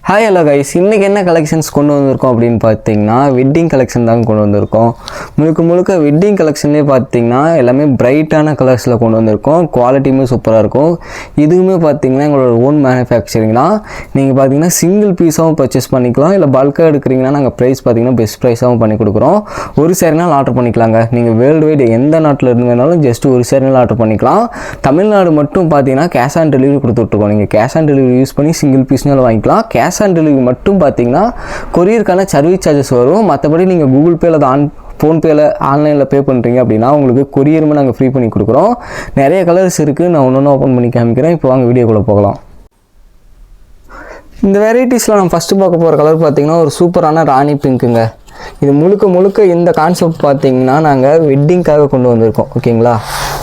Hi hello guys, இன்றைக்கி என்ன collections கொண்டு வந்திருக்கோம் அப்படின்னு பார்த்தீங்கன்னா வெட்டிங் கலெக்ஷன் தாங்க கொண்டு வந்திருக்கோம். முழுக்க வெட்டிங் கலெக்ஷன்லேயே பார்த்தீங்கன்னா எல்லாமே பிரைட்டான கலர்ஸில் கொண்டு வந்திருக்கோம். குவாலிட்டியுமே சூப்பராக இருக்கும். இதுவுமே பார்த்தீங்கன்னா எங்களோட ஓன் மேனுஃபேக்சரிங் தான். நீங்கள் பார்த்தீங்கன்னா சிங்கிள் பீஸாகவும் பர்ச்சேஸ் பண்ணிக்கலாம், இல்லை பல்காக எடுக்கிறீங்கன்னா நாங்கள் ப்ரைஸ் பார்த்தீங்கன்னா பெஸ்ட் ப்ரைஸாகவும் பண்ணி கொடுக்குறோம். ஒரு சேரினால் ஆர்டர் பண்ணிக்கலாங்க. நீங்கள் வேர்ல்டு வைடு எந்த நாட்டில் இருந்து வேணாலும் ஜஸ்ட் ஒரு சேரினால் ஆர்டர் பண்ணிக்கலாம். தமிழ்நாடு மட்டும் பார்த்தீங்கன்னா கேஷ் ஆன் டெலிவரி கொடுத்துட்ருக்கோம். நீங்கள் கேஷ் ஆன் டெலிவரி யூஸ் பண்ணி சிங்கிள் பீஸ்னாலும் வாங்கிக்கலாம். கேஷ் ஆன் டெலிவரி மட்டும் பார்த்தீங்கன்னா கொரியருக்கான சர்வீஸ் சார்ஜஸ் வரும். மற்றபடி நீங்கள் கூகுள் பேயில் அதை ஃபோன்பேயில் ஆன்லைனில் பே பண்ணுறீங்க அப்படின்னா உங்களுக்கு கொரியருமே நாங்கள் ஃப்ரீ பண்ணி கொடுக்குறோம். நிறைய கலர்ஸ் இருக்குது, நான் ஒன்று ஓப்பன் பண்ணி காமிக்கிறேன். இப்போ வாங்க வீடியோக்குள்ளே போகலாம். இந்த வெரைட்டிஸில் நம்ம ஃபஸ்ட்டு பார்க்க போகிற கலர் பார்த்திங்கன்னா ஒரு சூப்பரான ராணி பிங்க்குங்க. இது முழுக்க இந்த கான்செப்ட் பார்த்திங்கன்னா நாங்கள் வெட்டிங்காக கொண்டு வந்திருக்கோம். ஓகேங்களா,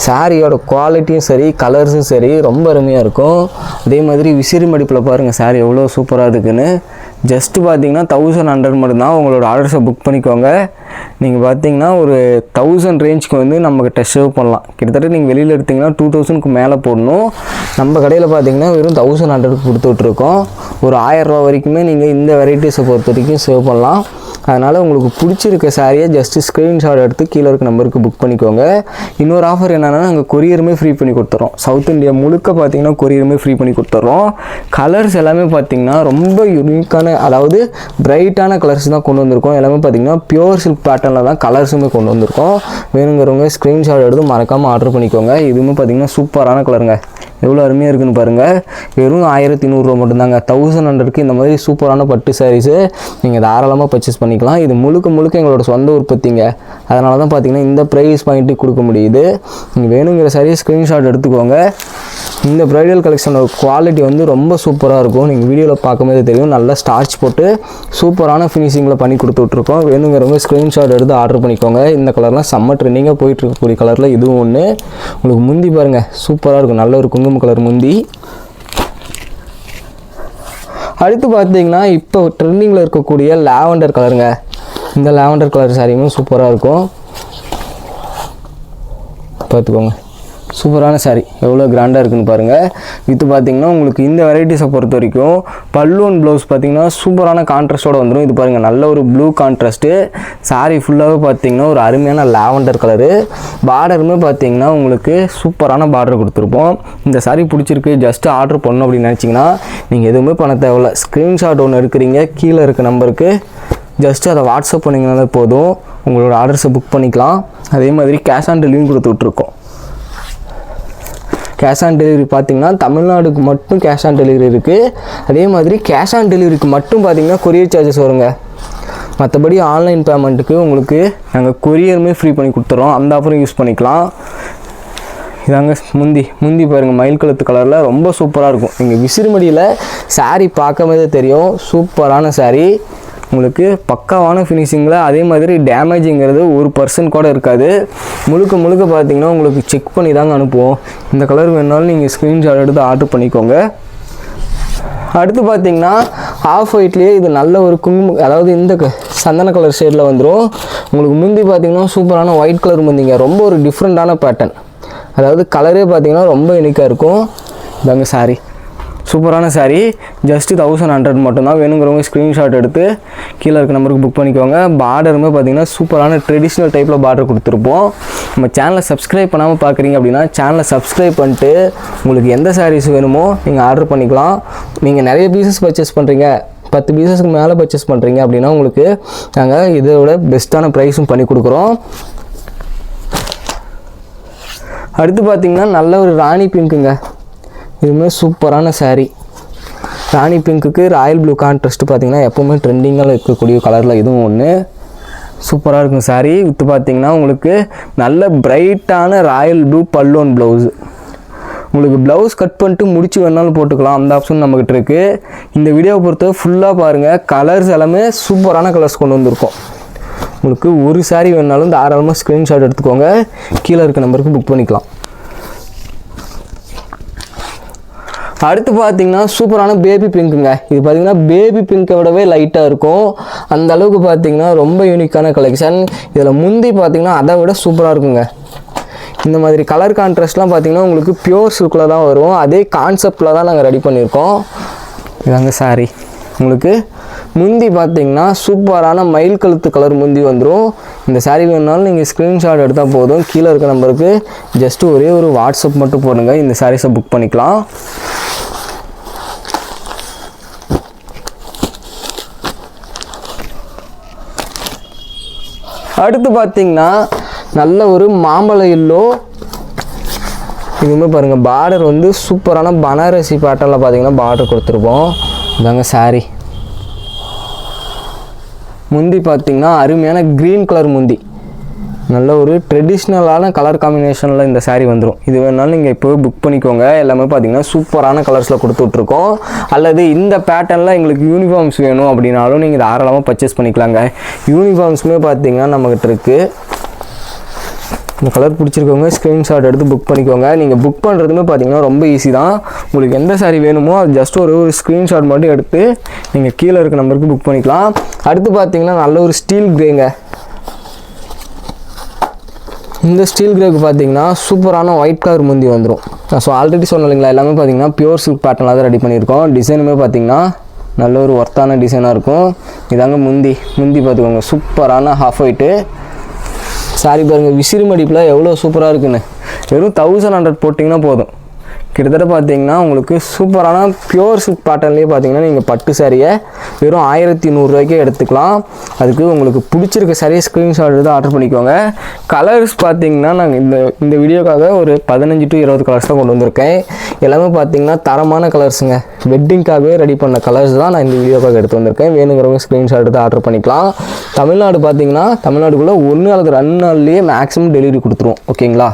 சாரியோட குவாலிட்டியும் சரி கலர்ஸும் சரி ரொம்ப அருமையாக இருக்கும். அதே மாதிரி விசிறி மடிப்பில் பாருங்கள் சாரி எவ்வளோ சூப்பராக இருக்குன்னு. ஜஸ்ட்டு பார்த்தீங்கன்னா 1100 மட்டும்தான். உங்களோட ஆர்டர்ஸை புக் பண்ணிக்கோங்க. நீங்கள் பார்த்தீங்கன்னா ஒரு 1000 ரேஞ்சுக்கு வந்து நம்மக்கிட்ட சேவ் பண்ணலாம். கிட்டத்தட்ட நீங்கள் வெளியில் எடுத்திங்கன்னா 2000க்கு மேலே போடணும். நம்ம கடையில் பார்த்தீங்கன்னா வெறும் 1100க்கு கொடுத்துட்ருக்கோம். ஒரு 1000 ரூபா வரைக்குமே நீங்கள் இந்த வெரைட்டிஸை பொறுத்த வரைக்கும் சேவ் பண்ணலாம். அதனால் உங்களுக்கு பிடிச்சிருக்க சாரியை ஜஸ்ட்டு ஸ்க்ரீன்ஷாட் எடுத்து கீழே இருக்க நம்பருக்கு புக் பண்ணிக்கோங்க. இன்னொரு ஆஃபர் என்னென்னா நாங்கள் கொரியருமே ஃப்ரீ பண்ணி கொடுத்துறோம். சவுத் இந்தியா முழுக்க பார்த்தீங்கன்னா கொரியருமே ஃப்ரீ பண்ணி கொடுத்துட்றோம். கலர்ஸ் எல்லாமே பார்த்தீங்கன்னா ரொம்ப யூனிக்கான, அதாவது பிரைட்டான கலர்ஸ் தான் கொண்டு வந்திருக்கோம். எல்லாமே பார்த்தீங்கன்னா பியூர் சில்க் பேட்டர்னில் தான் கலர்ஸுமே கொண்டு வந்திருக்கோம். வேணுங்கிறவங்க ஸ்க்ரீன்ஷாட் எடுத்து மறக்காமல் ஆர்டர் பண்ணிக்கோங்க. இதுவுமே பார்த்தீங்கன்னா சூப்பரான கலருங்க. எவ்வளோ அருமையாக இருக்குன்னு பாருங்கள். வெறும் 1100 மட்டும்தாங்க. 1100க்கு இந்த மாதிரி சூப்பரான பட்டு சாரீஸு நீங்கள் தாராளமாக பர்ச்சேஸ் பண்ணிக்கலாம். இது முழுக்க எங்களோட சொந்த உற்பத்திங்க. அதனால தான் பார்த்தீங்கன்னா இந்த ப்ரைஸ் பாயிண்ட்டு கொடுக்க முடியுது. நீங்கள் வேணுங்கிற சாரியை ஸ்க்ரீன்ஷாட் எடுத்துக்கோங்க. இந்த ப்ரைடல் கலெக்ஷனோட குவாலிட்டி வந்து ரொம்ப சூப்பராக இருக்கும். நீங்கள் வீடியோவில் பார்க்கும்போது தெரியும். நல்லா ஸ்டார்ச் போட்டு சூப்பரான ஃபினிஷிங்கில் பண்ணி கொடுத்துட்ருக்கோம். வேணுங்கிறவங்க ஸ்க்ரீன்ஷாட் எடுத்து ஆர்டர் பண்ணிக்கோங்க. இந்த கலர்லாம் செம்ம ட்ரெண்டிங்காக போயிட்டுருக்கக்கூடிய கலரில் இதுவும் ஒன்று. உங்களுக்கு முந்தி பாருங்கள் சூப்பராக இருக்கும். நல்ல ஒரு குங்குமம் கலர் முந்தி. அடுத்து பார்த்தீங்கன்னா இப்போ ட்ரெண்டிங்கில் இருக்கக்கூடிய லாவெண்டர் கலருங்க. இந்த லாவெண்டர் கலர் சாரியுமே சூப்பராக இருக்கும். பார்த்துக்கோங்க, சூப்பரான சாரி எவ்வளோ கிராண்டாக இருக்குன்னு பாருங்கள். வித்து பார்த்திங்கன்னா உங்களுக்கு இந்த வெரைட்டிஸை பொறுத்த வரைக்கும் பல்லு அண்ட் ப்ளவுஸ் பார்த்திங்கன்னா சூப்பரான கான்ட்ராஸ்ட்டோடு வந்துடும். இது பாருங்கள் நல்ல ஒரு ப்ளூ கான்ட்ராஸ்ட்டு. சாரி ஃபுல்லாகவே பார்த்திங்கன்னா ஒரு அருமையான லாவெண்டர் கலரு. பார்டருமே பார்த்திங்கன்னா உங்களுக்கு சூப்பரான பார்டர் கொடுத்துருப்போம். இந்த சாரி பிடிச்சிருக்கு ஜஸ்ட்டு ஆர்டர் பண்ணணும் அப்படின்னு நினச்சிங்கன்னா நீங்கள் எதுவுமே பண்ண தேவையில்ல. ஸ்க்ரீன்ஷாட் ஒன்று எடுக்கிறீங்க, கீழே இருக்க நம்பருக்கு ஜஸ்ட்டு அதை வாட்ஸ்அப் பண்ணிங்கனாலே போதும். உங்களோட ஆர்டர்ஸை புக் பண்ணிக்கலாம். அதே மாதிரி கேஷ் ஆன் டெலிவரி கொடுத்துட்ருக்கோம். கேஷ் ஆன் டெலிவரி பார்த்திங்கன்னா தமிழ்நாடுக்கு மட்டும் கேஷ் ஆன் டெலிவரி இருக்குது. அதே மாதிரி கேஷ் ஆன் டெலிவரிக்கு மட்டும் பார்த்திங்கன்னா கொரியர் சார்ஜஸ் வருங்க. மற்றபடி ஆன்லைன் பேமெண்ட்டுக்கு உங்களுக்கு நாங்கள் கொரியருமே ஃப்ரீ பண்ணி கொடுத்துறோம். அந்த ஆஃபரும் யூஸ் பண்ணிக்கலாம். இதாங்க முந்தி பாருங்கள் மயில் கழுத்து கலரில் ரொம்ப சூப்பராக இருக்கும். நீங்கள் விசிறிமடியில் சாரீ பார்க்கும்போதே தெரியும். சூப்பரான சாரீ, உங்களுக்கு பக்காவான ஃபினிஷிங்கில். அதே மாதிரி டேமேஜுங்கிறது 1% கூட இருக்காது. முழுக்க பார்த்தீங்கன்னா உங்களுக்கு செக் பண்ணி தாங்க அனுப்புவோம். இந்த கலர் வேணாலும் நீங்கள் ஸ்க்ரீன்ஷாட் எடுத்து ஆர்டர் பண்ணிக்கோங்க. அடுத்து பார்த்தீங்கன்னா ஆஃப் ஒயிட்லேயே இது நல்ல ஒரு குங்குமம், அதாவது இந்த சந்தன கலர் ஷேடில் வந்துடும். உங்களுக்கு முந்தி பார்த்தீங்கன்னா சூப்பரான ஒயிட் கலர் முந்திங்க. ரொம்ப ஒரு டிஃப்ரெண்ட்டான பேட்டர்ன், அதாவது கலரே பார்த்தீங்கன்னா ரொம்ப யூனிக்காக இருக்கும். இதாங்க சாரி, சூப்பரான சாரீ. ஜஸ்ட்டு 1100 மட்டும்தான். வேணுங்கிறவங்க ஸ்க்ரீன்ஷாட் எடுத்து கீழே இருக்க நம்பருக்கு புக் பண்ணிக்கோங்க. பார்டருமே பார்த்தீங்கன்னா சூப்பரான ட்ரெடிஷ்னல் டைப்பில் பார்டர் கொடுத்துருப்போம். நம்ம சேனலை சப்ஸ்கிரைப் பண்ணாமல் பார்க்குறீங்க அப்படின்னா சேனலை சப்ஸ்கிரைப் பண்ணிட்டு உங்களுக்கு எந்த சாரீஸ் வேணுமோ நீங்கள் ஆர்டர் பண்ணிக்கலாம். நீங்கள் நிறைய பீசஸ் பர்ச்சேஸ் பண்ணுறீங்க, 10 பீசஸ்க்கு மேலே பர்ச்சேஸ் பண்ணுறீங்க அப்படின்னா உங்களுக்கு நாங்கள் இதோட பெஸ்ட்டான ப்ரைஸும் பண்ணி கொடுக்குறோம். அடுத்து பார்த்திங்கன்னா நல்ல ஒரு ராணி பிங்க்குங்க. இதுவுமே சூப்பரான சாரீ. ராணி பிங்க்குக்கு ராயல் ப்ளூ கான்ட்ராஸ்ட்டு பார்த்திங்கன்னா எப்போவுமே ட்ரெண்டிங்கில் இருக்கக்கூடிய கலரில் இதுவும் ஒன்று. சூப்பராக இருக்கும் சாரீ. வித்து பார்த்திங்கன்னா உங்களுக்கு நல்ல பிரைட்டான ராயல் ப்ளூ பல்லு அண்ட் ப்ளவுஸு. உங்களுக்கு ப்ளவுஸ் கட் பண்ணிட்டு முடிச்சு வேணாலும் போட்டுக்கலாம். அந்த ஆப்ஷன் நம்மக்கிட்ட இருக்குது. இந்த வீடியோவை பொறுத்த ஃபுல்லாக பாருங்கள். கலர்ஸ் எல்லாமே சூப்பரான கலர்ஸ் கொண்டு வந்திருக்கோம். உங்களுக்கு ஒரு சாரீ வேணாலும் தாராளமாக ஸ்க்ரீன்ஷாட் எடுத்துக்கோங்க. கீழே இருக்க நம்பருக்கு புக் பண்ணிக்கலாம். அடுத்து பார்த்தீங்கன்னா சூப்பரான பேபி பிங்க்குங்க. இது பார்த்தீங்கன்னா பேபி பிங்கை விடவே லைட்டாக இருக்கும். அந்த அளவுக்கு பார்த்தீங்கன்னா ரொம்ப யூனிக்கான கலெக்ஷன். இதில் முந்தி பார்த்தீங்கன்னா அதை விட சூப்பராக இருக்குங்க. இந்த மாதிரி கலர் கான்ட்ராஸ்ட்லாம் பார்த்தீங்கன்னா உங்களுக்கு பியூர் சில்கில் தான் வரும். அதே கான்செப்டில் தான் நாங்கள் ரெடி பண்ணியிருக்கோம். இதாங்க சாரி, உங்களுக்கு முந்தி பார்த்தீங்கன்னா சூப்பரான மயில் கழுத்து கலர் முந்தி வந்துடும். இந்த சாரீ வேணுனாலும் நீங்கள் ஸ்க்ரீன்ஷாட் எடுத்தால் போதும். கீழே இருக்க நம்பருக்கு ஜஸ்ட் ஒரே ஒரு வாட்ஸ்அப் மட்டும் போடுங்க, இந்த சாரீஸை புக் பண்ணிக்கலாம். அடுத்து பார்த்தீங்கன்னா நல்ல ஒரு மாம்பழ எல்லோ. இதுவுமே பாருங்கள் பார்டர் வந்து சூப்பரான பனாரசி பேட்டர்னில் பார்த்தீங்கன்னா பார்டர் கொடுத்துருப்போம். இதாங்க சாரீ. முந்தி பார்த்திங்கன்னா அருமையான க்ரீன் கலர் முந்தி, நல்ல ஒரு ட்ரெடிஷ்னலான கலர் காம்பினேஷனில் இந்த சாரீ வந்துடும். இது வேணாலும் நீங்கள் இப்போவே புக் பண்ணிக்கோங்க. எல்லாமே பார்த்திங்கன்னா சூப்பரான கலர்ஸில் கொடுத்துட்ருக்கோம். அல்லது இந்த பேட்டர்னில் எங்களுக்கு யூனிஃபார்ம்ஸ் வேணும் அப்படின்னாலும் நீங்கள் தாராளமாக பர்ச்சேஸ் பண்ணிக்கலாங்க. யூனிஃபார்ம்ஸுமே பார்த்திங்கன்னா நம்மக்கிட்ட இருக்குது. இந்த கலர் பிடிச்சிருக்கவங்க ஸ்க்ரீன்ஷாட் எடுத்து புக் பண்ணிக்கோங்க. நீங்கள் புக் பண்ணுறதுமே பார்த்தீங்கன்னா ரொம்ப ஈஸி தான். உங்களுக்கு எந்த சாரீ வேணுமோ அது ஜஸ்ட் ஒரு ஸ்க்ரீன்ஷாட் மட்டும் எடுத்து நீங்கள் கீழே இருக்க நம்பருக்கு புக் பண்ணிக்கலாம். அடுத்து பார்த்தீங்கன்னா நல்ல ஒரு ஸ்டீல் கிரேங்க. இந்த ஸ்டீல் கிரேக்கு பார்த்தீங்கன்னா சூப்பரான ஒயிட் கலர் முந்தி வந்துடும். ஸோ ஆல்ரெடி சொன்னேன் இல்லைங்களா, எல்லாமே பார்த்தீங்கன்னா பியூர் சில்க் பேட்டர்னில் தான் ரெடி பண்ணியிருக்கோம். டிசைனுமே பார்த்தீங்கன்னா நல்ல ஒரு ஒர்த்தான டிசைனாக இருக்கும். இதாங்க முந்தி பார்த்துக்கோங்க, சூப்பரான ஹாஃப் ஒயிட்டு சாரி பாருங்கள். விசிறி மடிப்பில் எவ்வளோ சூப்பராக இருக்குன்னு. வெறும் 1100 போட்டிங்கன்னா போதும். கிட்டத்தட்ட பார்த்தீங்கன்னா உங்களுக்கு சூப்பரான பியூர் சில்க் பேட்டர்ன்லேயே பார்த்தீங்கன்னா நீங்கள் பட்டு சாரியை வெறும் 1100 எடுத்துக்கலாம். அதுக்கு உங்களுக்கு பிடிச்சிருக்க சாரியை ஸ்க்ரீன்ஷாட் எடுத்து ஆர்டர் பண்ணிக்கோங்க. கலர்ஸ் பார்த்தீங்கன்னா நாங்கள் இந்த வீடியோக்காக ஒரு 15 to 20 கலர்ஸ் தான் கொண்டு வந்திருக்கேன். எல்லாமே பார்த்தீங்கன்னா தரமான கலர்ஸுங்க. வெட்டிங்காகவே ரெடி பண்ண கலர்ஸ் தான் நான் இந்த வீடியோக்காக எடுத்து வந்திருக்கேன். வேணுங்கிறவங்க ஸ்க்ரீன்ஷாட் எடுத்து ஆர்டர் பண்ணிக்கலாம். தமிழ்நாடு பார்த்தீங்கன்னா தமிழ்நாடுக்குள்ளே 1 அல்லது 2 நாள்லேயே மேக்ஸிமம் டெலிவரி கொடுத்துருவோம். ஓகேங்களா.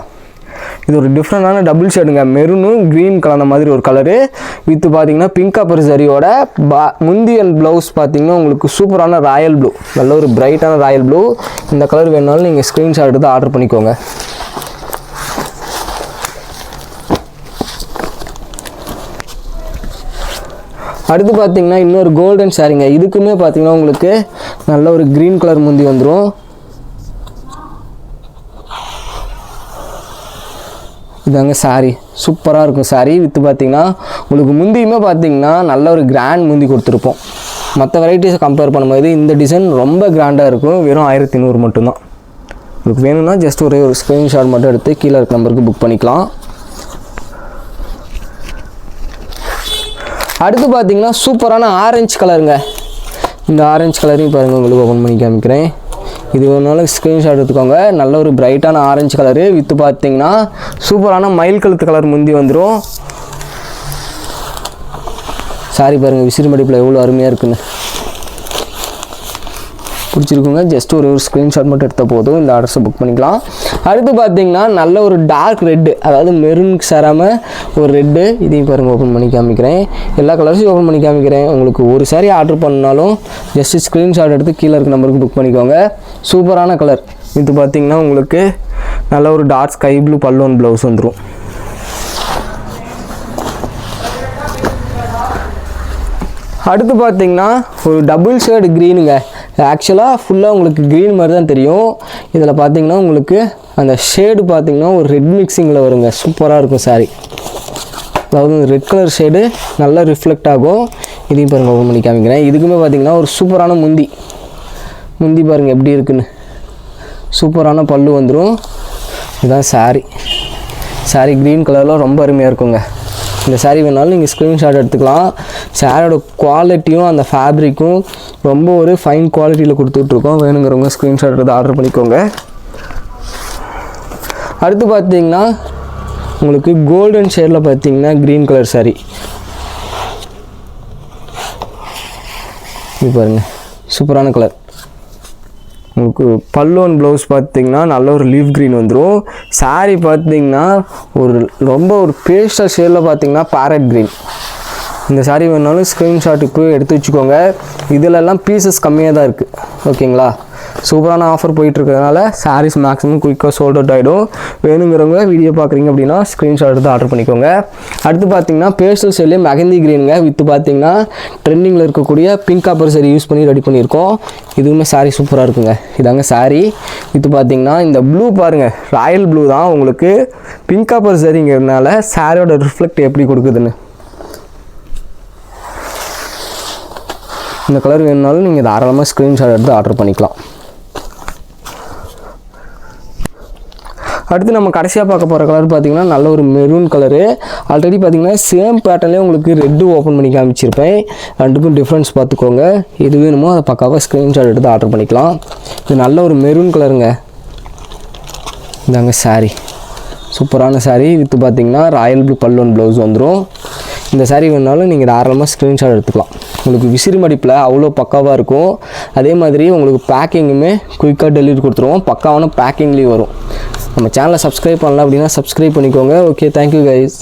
இது ஒரு டிஃப்ரெண்டான டபுள் ஷேடுங்க, மெரூனும் க்ரீன் கலந்த மாதிரி ஒரு கலரு வித் பார்த்தீங்கன்னா பிங்க் காப்பர் சரியோட முந்தி அண்ட் ப்ளவுஸ் பார்த்தீங்கன்னா உங்களுக்கு சூப்பரான ராயல் ப்ளூ, நல்ல ஒரு பிரைட்டான ராயல் ப்ளூ. இந்த கலர் வேணுனாலும் நீங்கள் ஸ்க்ரீன்ஷாட் எடுத்து ஆர்டர் பண்ணிக்கோங்க. அடுத்து பார்த்தீங்கன்னா இன்னொரு கோல்டன் சாரீங்க. இதுக்குமே பார்த்தீங்கன்னா உங்களுக்கு நல்ல ஒரு க்ரீன் கலர் முந்தி வந்துடும். இதாங்க சாரீ, சூப்பராக இருக்கும் சாரீ வித்து பார்த்தீங்கன்னா உங்களுக்கு முந்தியுமே பார்த்தீங்கன்னா நல்ல ஒரு கிராண்ட் முந்தி கொடுத்துருப்போம். மற்ற வெரைட்டிஸை கம்பேர் பண்ணும்போது இந்த டிசைன் ரொம்ப கிராண்டாக இருக்கும். வெறும் 1100 மட்டும்தான். உங்களுக்கு வேணும்னா ஜஸ்ட் ஒரு ஸ்க்ரீன்ஷாட் மட்டும் எடுத்து கீழே இருக்க நம்பருக்கு புக் பண்ணிக்கலாம். அடுத்து பார்த்தீங்கன்னா சூப்பரான ஆரஞ்சு கலருங்க. இந்த ஆரஞ்சு கலரையும் பாருங்கள், உங்களுக்கு ஓப்பன் பண்ணி காமிக்கிறேன். இது வேணாலும் ஸ்க்ரீன்ஷாட் எடுத்துக்கோங்க. நல்ல ஒரு பிரைட்டான ஆரஞ்சு கலரு வித்து பார்த்தீங்கன்னா சூப்பரான மயில் கழுத்து கலர் முந்தி வந்துடும். சாரி பாருங்கள், விசிறி மடிப்பில் எவ்வளோ அருமையாக இருக்குன்னு. பிடிச்சிருக்குங்க. ஜஸ்ட் ஒரு ஸ்க்ரீன்ஷாட் மட்டும் எடுத்தால் போதும். இந்த ஆர்டர்ஸை புக் பண்ணிக்கலாம். அடுத்து பார்த்தீங்கன்னா நல்ல ஒரு டார்க் ரெட்டு, அதாவது மெரூனுக்கு சேராமல் ஒரு ரெட்டு. இதையும் பாருங்கள், ஓப்பன் பண்ணி காமிக்கிறேன். எல்லா கலர்ஸையும் ஓப்பன் பண்ணி காமிக்கிறேன். உங்களுக்கு ஒரு சாரி ஆர்டர் பண்ணாலும் ஜஸ்ட் ஸ்க்ரீன்ஷாட் எடுத்து கீழே இருக்க நம்பருக்கு புக் பண்ணிக்கோங்க. சூப்பரான கலர். இது பார்த்தீங்கன்னா உங்களுக்கு நல்ல ஒரு டார்க் ஸ்கை ப்ளூ பல்லுவன் ப்ளவுஸ் வந்துடும். அடுத்து பார்த்தீங்கன்னா ஒரு டபுள் ஷேடு க்ரீனுங்க. ஆக்சுவலாக ஃபுல்லாக உங்களுக்கு க்ரீன் மாதிரி தான் தெரியும். இதில் பார்த்தீங்கன்னா உங்களுக்கு அந்த ஷேடு பார்த்தீங்கன்னா ஒரு ரெட் மிக்சிங்கில் வருங்க. சூப்பராக இருக்கும் சாரீ. அதாவது ரெட் கலர் ஷேடு நல்லா ரிஃப்ளெக்ட் ஆகும். இதையும் பாருங்கள், ஓப்பன் பண்ணி காமிக்கிறேன். இதுக்குமே பார்த்தீங்கன்னா ஒரு சூப்பரான முந்தி பாருங்கள் எப்படி இருக்குன்னு. சூப்பரான பல்லு வந்துடும். இதுதான் சாரீ க்ரீன் கலரில் ரொம்ப அருமையாக இருக்குங்க. இந்த சாரீ வேணாலும் நீங்கள் ஸ்க்ரீன்ஷாட் எடுத்துக்கலாம். சாரியோட குவாலிட்டியும் அந்த ஃபேப்ரிக்கும் ரொம்ப ஒரு ஃபைன் குவாலிட்டியில் கொடுத்துட்ருக்கோம். வேணுங்கிறவங்க ஸ்க்ரீன்ஷாட் எடுத்து ஆர்டர் பண்ணிக்கோங்க. அடுத்து பார்த்தீங்கன்னா உங்களுக்கு கோல்டன் ஷேடில் பார்த்தீங்கன்னா க்ரீன் கலர் சாரீ. இது பாருங்கள், சூப்பரான கலர். உங்களுக்கு பல்லுவன் ப்ளவுஸ் பார்த்தீங்கன்னா நல்ல ஒரு லீஃப் க்ரீன் வந்துடும். சாரீ பார்த்தீங்கன்னா ரொம்ப ஒரு பேஸ்டல் ஷேடில் பார்த்தீங்கன்னா பேரட் க்ரீன். இந்த சாரீ வேணாலும் ஸ்க்ரீன்ஷாட்டுக்கு எடுத்து வச்சுக்கோங்க. இதிலெல்லாம் பீசஸ் கம்மியாக தான் இருக்குது. ஓகேங்களா. சூப்பரான ஆஃபர் போயிட்டுருக்கிறதுனால சாரீஸ் மேக்ஸிமம் குயிக்காக சோல்ட் அவுட் ஆகிடும். வேணுங்கிறவங்க வீடியோ பார்க்குறீங்க அப்படின்னா ஸ்க்ரீன்ஷாட் எடுத்து ஆர்டர் பண்ணிக்கோங்க. அடுத்து பார்த்தீங்கன்னா பேஸ்டல் ஷேட்லேயே மெஹந்தி க்ரீனுங்க வித்து பார்த்தீங்கன்னா ட்ரெண்டிங்கில் இருக்கக்கூடிய பிங்க் காப்பர் சாரி யூஸ் பண்ணி ரெடி பண்ணியிருக்கோம். இதுவுமே சாரீ சூப்பராக இருக்குங்க. இதாங்க சாரீ வித்து பார்த்தீங்கன்னா இந்த ப்ளூ பாருங்கள், ராயல் ப்ளூ தான். உங்களுக்கு பிங்க் காப்பர் சாரிங்கிறதுனால சாரியோட ரிஃப்ளெக்ட் எப்படி கொடுக்குதுன்னு. இந்த கலர் வேணுனாலும் நீங்கள் தாராளமாக ஸ்க்ரீன்ஷாட் எடுத்து ஆர்டர் பண்ணிக்கலாம். அடுத்து நம்ம கடைசியாக பார்க்க போகிற கலர் பார்த்திங்கன்னா நல்ல ஒரு மெரூன் கலரு. ஆல்ரெடி பார்த்திங்கன்னா சேம் பேட்டர்ன்லேயே உங்களுக்கு ரெட்டு ஓப்பன் பண்ணி காமிச்சிருப்பேன். ரெண்டுக்கும் டிஃப்ரென்ஸ் பார்த்துக்கோங்க. எது வேணுமோ அதை பக்காவாக ஸ்க்ரீன்ஷாட் எடுத்து ஆர்டர் பண்ணிக்கலாம். இது நல்ல ஒரு மெரூன் கலருங்க. இதாங்க சாரீ, சூப்பரான சாரீ வித்து பார்த்திங்கன்னா ராயல் ப்ளூ பல்லு ப்ளவுஸ் வந்துடும். இந்த சாரீ வேணுனாலும் நீங்கள் தாராளமாக ஸ்க்ரீன்ஷாட் எடுத்துக்கலாம். உங்களுக்கு விசிறி மடிப்பில் அவ்வளோ பக்காவாக இருக்கும். அதே மாதிரி உங்களுக்கு பேக்கிங்குமே குயிக்காக டெலிவரி கொடுத்துருவோம். பக்காவான பேக்கிங்லேயும் வரும். நம்ம சேனலை சப்ஸ்கிரைப் பண்ணலாம் அப்படின்னா சப்ஸ்கிரைப் பண்ணிக்கோங்க. Okay, thank you guys.